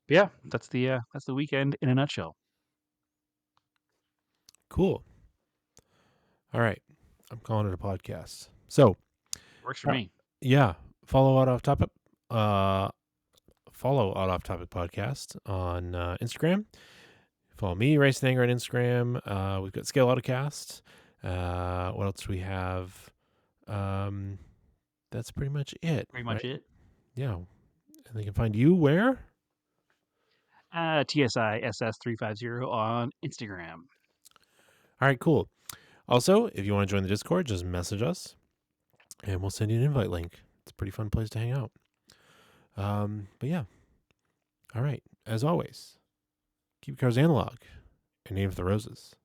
But yeah, that's the weekend in a nutshell. Cool. All right. I'm calling it a podcast. So Works for me. yeah, follow Out Off Topic. Follow Out Off Topic podcast on Instagram. Follow me, Race and Anger, on Instagram. We've got Scale Autocast. What else do we have? That's pretty much it. Pretty much it. Yeah. And they can find you where? TSI SS350 on Instagram. All right, cool. Also, if you want to join the Discord, just message us and we'll send you an invite link. It's a pretty fun place to hang out. But yeah. All right. As always, keep your cars analog and aim for the roses.